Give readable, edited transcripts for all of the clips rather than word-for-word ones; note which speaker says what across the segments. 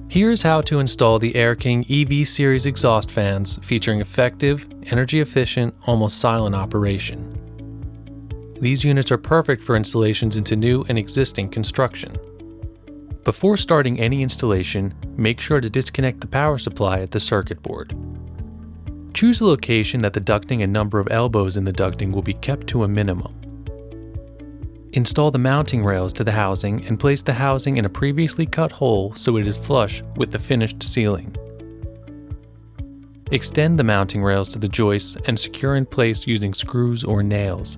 Speaker 1: Here's how to install the Air King EV series exhaust fans featuring effective, energy-efficient, almost silent operation. These units are perfect for installations into new and existing construction. Before starting any installation, make sure to disconnect the power supply at the circuit board. Choose a location that the ducting and number of elbows in the ducting will be kept to a minimum. Install the mounting rails to the housing and place the housing in a previously cut hole so it is flush with the finished ceiling. Extend the mounting rails to the joists and secure in place using screws or nails.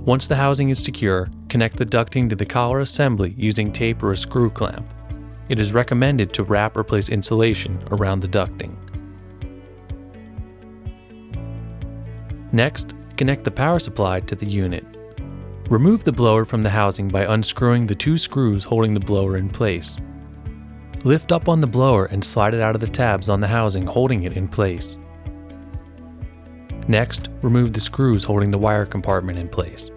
Speaker 1: Once the housing is secure, connect the ducting to the collar assembly using tape or a screw clamp. It is recommended to wrap or place insulation around the ducting. Next, connect the power supply to the unit. Remove the blower from the housing by unscrewing the two screws holding the blower in place. Lift up on the blower and slide it out of the tabs on the housing holding it in place. Next, remove the screws holding the wire compartment in place.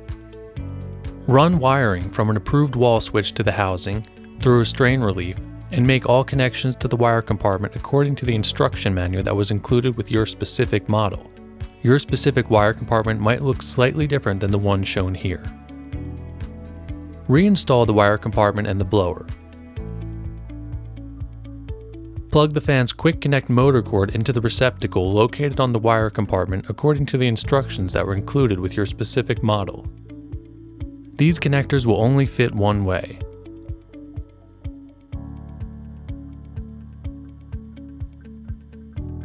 Speaker 1: Run wiring from an approved wall switch to the housing through a strain relief and make all connections to the wire compartment according to the instruction manual that was included with your specific model. Your specific wire compartment might look slightly different than the one shown here. Reinstall the wire compartment and the blower. Plug the fan's quick connect motor cord into the receptacle located on the wire compartment according to the instructions that were included with your specific model. These connectors will only fit one way.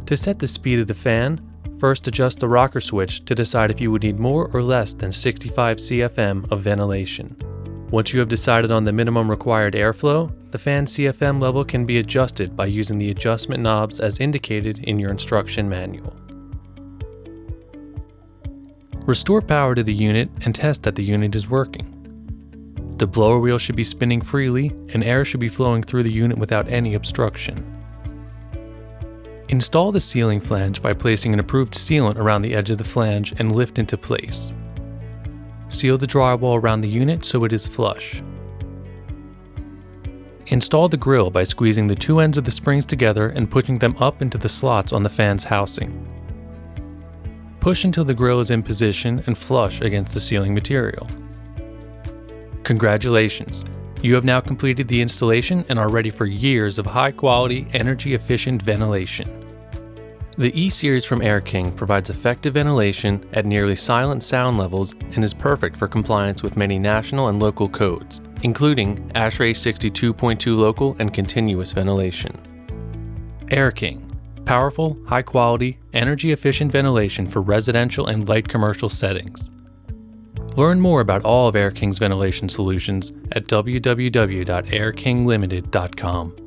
Speaker 1: To set the speed of the fan, first adjust the rocker switch to decide if you would need more or less than 65 CFM of ventilation. Once you have decided on the minimum required airflow, the fan CFM level can be adjusted by using the adjustment knobs as indicated in your instruction manual. Restore power to the unit and test that the unit is working. The blower wheel should be spinning freely and air should be flowing through the unit without any obstruction. Install the ceiling flange by placing an approved sealant around the edge of the flange and lift into place. Seal the drywall around the unit so it is flush. Install the grill by squeezing the two ends of the springs together and pushing them up into the slots on the fan's housing. Push until the grill is in position and flush against the ceiling material. Congratulations! You have now completed the installation and are ready for years of high-quality, energy-efficient ventilation. The E-Series from Air King provides effective ventilation at nearly silent sound levels and is perfect for compliance with many national and local codes, including ASHRAE 62.2 local and continuous ventilation. Air King, powerful, high-quality, energy-efficient ventilation for residential and light commercial settings. Learn more about all of Air King's ventilation solutions at www.airkinglimited.com.